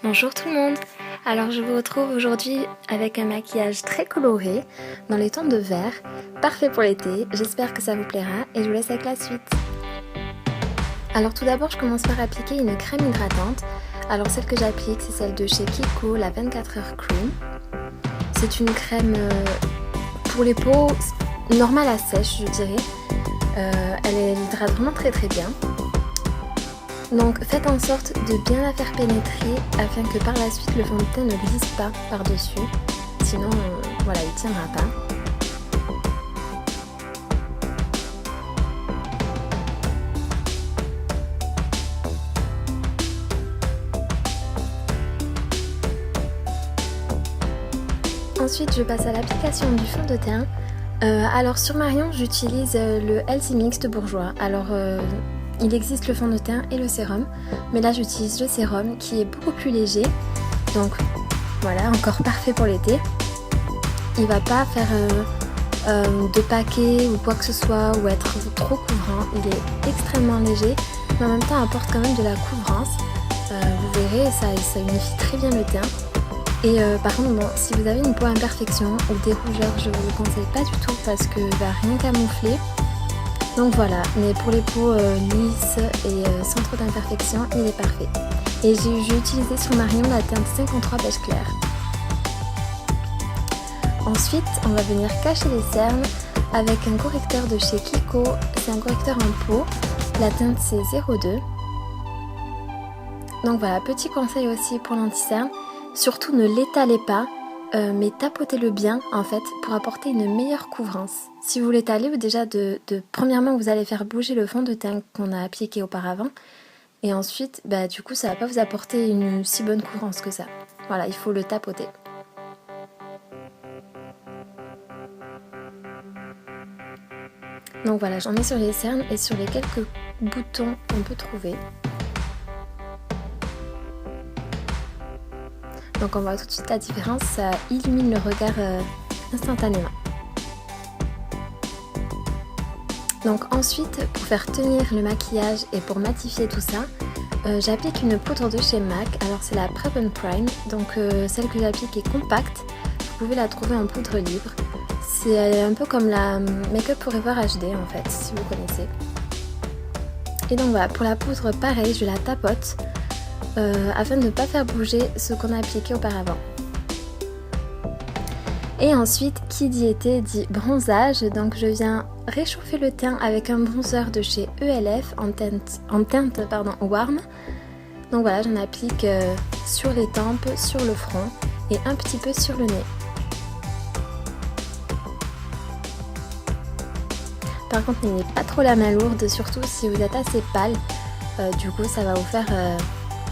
Bonjour tout le monde. Alors je vous retrouve aujourd'hui avec un maquillage très coloré dans les tons de vert, parfait pour l'été. J'espère que ça vous plaira et je vous laisse avec la suite. Alors tout d'abord je commence par appliquer une crème hydratante. Alors celle que j'applique c'est celle de chez Kiko, la 24 heures cream. C'est une crème pour les peaux normale à sèche je dirais. Elle hydrate vraiment très bien. Donc faites en sorte de bien la faire pénétrer afin que par la suite le fond de teint ne glisse pas par-dessus. Sinon voilà, il tiendra pas. Ensuite je passe à l'application du fond de teint. Alors sur Marion j'utilise le Healthy Mix de Bourjois. Alors il existe le fond de teint et le sérum, mais là j'utilise le sérum qui est beaucoup plus léger, donc voilà, encore parfait pour l'été. Il va pas faire de paquet ou quoi que ce soit ou être trop couvrant, il est extrêmement léger, mais en même temps apporte quand même de la couvrance. Vous verrez, ça unifie très bien le teint. Et par contre, bon, si vous avez une peau imperfection ou des rougeurs, je vous le conseille pas du tout parce que va rien camoufler. Donc voilà, mais pour les peaux lisses et sans trop d'imperfections, il est parfait. Et j'ai utilisé sur Marion la teinte 53 beige clair. Ensuite, on va venir cacher les cernes avec un correcteur de chez Kiko. C'est un correcteur en peau, la teinte c'est 02. Donc voilà, petit conseil aussi pour l'anti-cerne, surtout ne l'étalez pas. Mais tapotez-le bien en fait pour apporter une meilleure couvrance. Si vous l'étalez, déjà premièrement vous allez faire bouger le fond de teint qu'on a appliqué auparavant et ensuite du coup ça va pas vous apporter une si bonne couvrance que ça. Voilà, il faut le tapoter. Donc voilà, j'en mets sur les cernes et sur les quelques boutons qu'on peut trouver. Donc on voit tout de suite la différence, ça illumine le regard instantanément. Donc ensuite, pour faire tenir le maquillage et pour matifier tout ça, j'applique une poudre de chez MAC. Alors c'est la Prep and Prime, donc celle que j'applique est compacte. Vous pouvez la trouver en poudre libre. C'est un peu comme la Make Up Forever HD en fait, si vous connaissez. Et donc voilà, pour la poudre pareil, je la tapote. Afin de ne pas faire bouger ce qu'on a appliqué auparavant. Et ensuite, qui dit été dit bronzage, donc je viens réchauffer le teint avec un bronzer de chez ELF en teinte warm. Donc voilà, j'en applique sur les tempes, sur le front et un petit peu sur le nez. Par contre, n'ayez pas trop la main lourde, surtout si vous êtes assez pâle, du coup ça va vous faire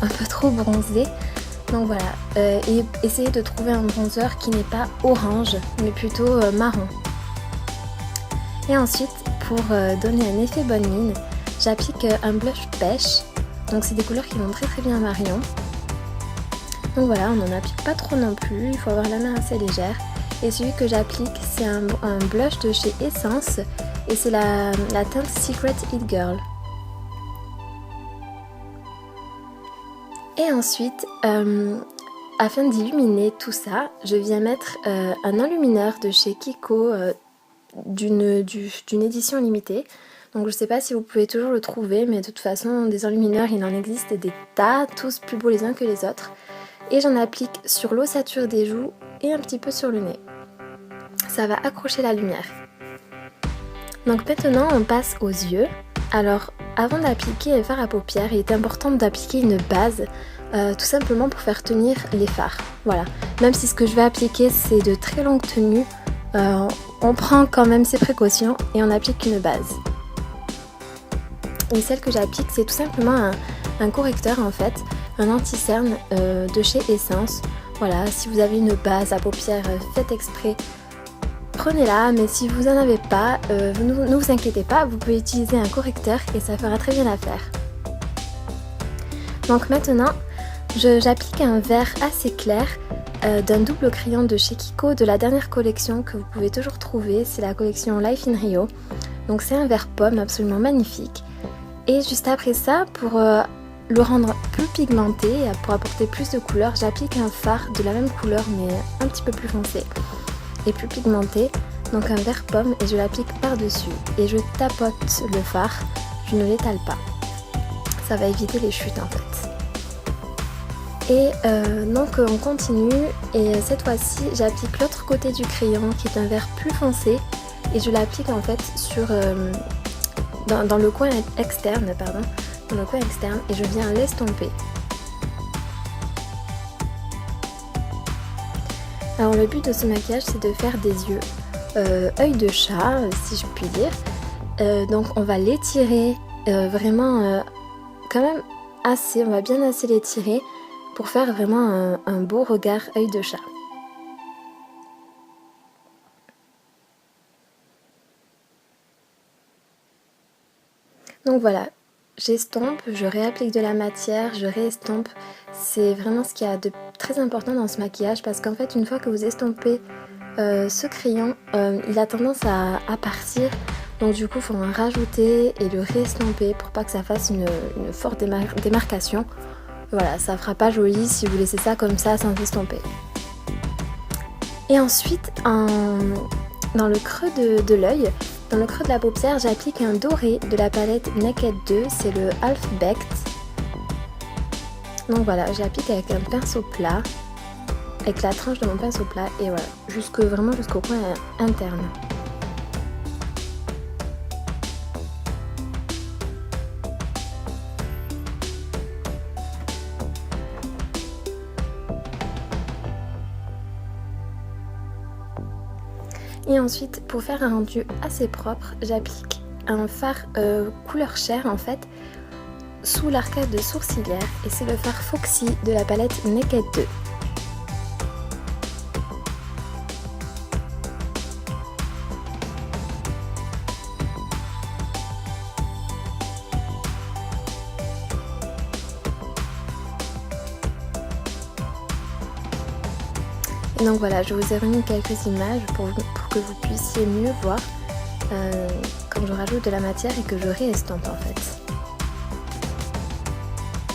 un peu trop bronzé. Donc voilà, et essayez de trouver un bronzer qui n'est pas orange mais plutôt marron. Et ensuite pour donner un effet bonne mine, j'applique un blush pêche. Donc c'est des couleurs qui vont très bien à Marion. Donc voilà, on n'en applique pas trop non plus, il faut avoir la main assez légère. Et celui que j'applique c'est un blush de chez Essence et c'est la teinte Secret It Girl. Et ensuite, afin d'illuminer tout ça, je viens mettre un enlumineur de chez Kiko d'une édition limitée. Donc je ne sais pas si vous pouvez toujours le trouver, mais de toute façon, des enlumineurs, il en existe des tas, tous plus beaux les uns que les autres. Et j'en applique sur l'ossature des joues et un petit peu sur le nez. Ça va accrocher la lumière. Donc maintenant, on passe aux yeux. Alors, avant d'appliquer les fards à paupières, il est important d'appliquer une base, tout simplement pour faire tenir les fards. Voilà. Même si ce que je vais appliquer, c'est de très longues tenues, on prend quand même ses précautions et on applique une base. Et celle que j'applique, c'est tout simplement un correcteur en fait, un anti-cerne de chez Essence. Voilà, si vous avez une base à paupières, faites exprès. Prenez-la, mais si vous n'en avez pas, ne vous inquiétez pas, vous pouvez utiliser un correcteur et ça fera très bien l'affaire. Donc maintenant, j'applique un vert assez clair d'un double crayon de chez Kiko de la dernière collection que vous pouvez toujours trouver, c'est la collection Life in Rio. Donc c'est un vert pomme absolument magnifique. Et juste après ça, pour le rendre plus pigmenté, pour apporter plus de couleur, j'applique un fard de la même couleur mais un petit peu plus foncé et plus pigmenté, donc un vert pomme, et je l'applique par-dessus et je tapote le fard, je ne l'étale pas. Ça va éviter les chutes en fait. Et donc on continue, et cette fois-ci j'applique l'autre côté du crayon qui est un vert plus foncé et je l'applique en fait sur dans le coin externe, et je viens l'estomper. Alors le but de ce maquillage, c'est de faire des yeux œil de chat, si je puis dire. Donc on va l'étirer vraiment quand même assez, on va bien assez l'étirer pour faire vraiment un beau regard œil de chat. Donc voilà, j'estompe, je réapplique de la matière, je réestompe. C'est vraiment ce qu'il y a de très important dans ce maquillage, parce qu'en fait une fois que vous estompez ce crayon, il a tendance à partir. Donc du coup il faut en rajouter et le réestomper pour pas que ça fasse une forte démarcation. Voilà, ça fera pas joli si vous laissez ça comme ça sans estomper. Et ensuite, dans le creux de l'œil, dans le creux de la paupière, j'applique un doré de la palette Naked 2, c'est le Half Baked. Donc voilà, j'applique avec un pinceau plat, avec la tranche de mon pinceau plat, et voilà, vraiment jusqu'au coin interne. Et ensuite, pour faire un rendu assez propre, j'applique un fard couleur chair en fait, sous l'arcade sourcilière, et c'est le fard Foxy de la palette Naked 2. Et donc voilà, je vous ai remis quelques images pour que vous puissiez mieux voir quand je rajoute de la matière et que je réestompe en fait.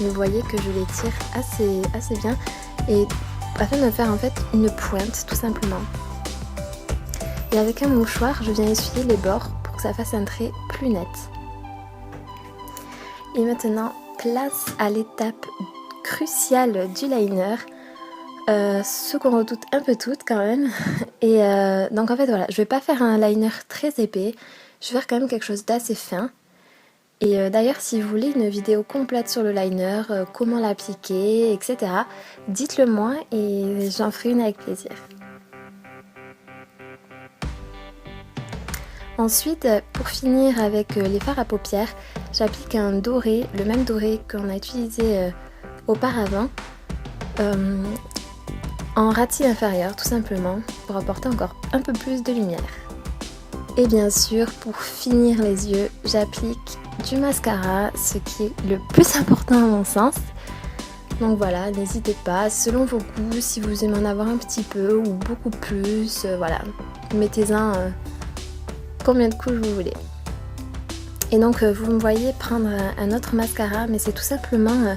Vous voyez que je l'étire assez bien, et afin de faire en fait une pointe tout simplement. Et avec un mouchoir, je viens essuyer les bords pour que ça fasse un trait plus net. Et maintenant, place à l'étape cruciale du liner. Ce qu'on redoute un peu toutes quand même. Et donc en fait voilà, je vais pas faire un liner très épais, je vais faire quand même quelque chose d'assez fin. Et d'ailleurs si vous voulez une vidéo complète sur le liner, comment l'appliquer, etc., dites-le moi et j'en ferai une avec plaisir. Ensuite, pour finir avec les fards à paupières, j'applique un doré, le même doré qu'on a utilisé auparavant. En ratil inférieur tout simplement, pour apporter encore un peu plus de lumière. Et bien sûr, pour finir les yeux, j'applique du mascara, ce qui est le plus important à mon sens. Donc voilà, n'hésitez pas, selon vos goûts, si vous aimez en avoir un petit peu ou beaucoup plus, voilà, mettez-en combien de couches vous voulez. Et donc vous me voyez prendre un autre mascara, mais c'est tout simplement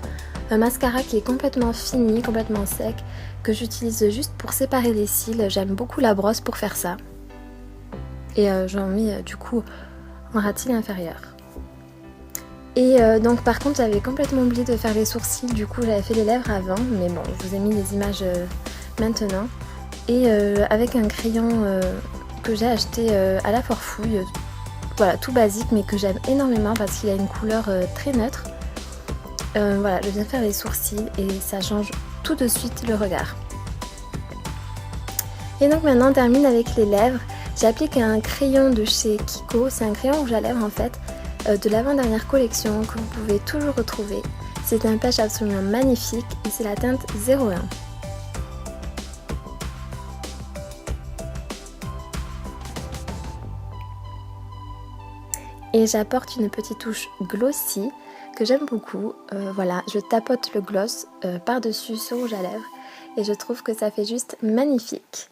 un mascara qui est complètement fini, complètement sec, que j'utilise juste pour séparer les cils. J'aime beaucoup la brosse pour faire ça. Et j'en mets du coup en ratil inférieur. Et donc par contre j'avais complètement oublié de faire les sourcils, du coup j'avais fait les lèvres avant, mais bon je vous ai mis les images maintenant. Et avec un crayon que j'ai acheté à la Forfouille, voilà, tout basique mais que j'aime énormément parce qu'il a une couleur très neutre. Voilà, je viens faire les sourcils et ça change tout de suite le regard. Et donc maintenant on termine avec les lèvres. J'applique un crayon de chez Kiko, c'est un crayon rouge à lèvres en fait, de l'avant-dernière collection que vous pouvez toujours retrouver. C'est un pêche absolument magnifique et c'est la teinte 01. Et j'apporte une petite touche glossy que j'aime beaucoup. Voilà, je tapote le gloss par-dessus ce rouge à lèvres et je trouve que ça fait juste magnifique.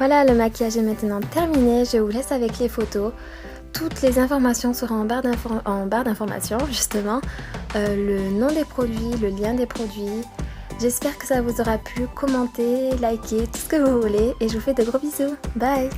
Voilà, le maquillage est maintenant terminé, je vous laisse avec les photos. Toutes les informations seront en barre d'informations justement, le nom des produits, le lien des produits. J'espère que ça vous aura plu, commentez, likez, tout ce que vous voulez et je vous fais de gros bisous. Bye!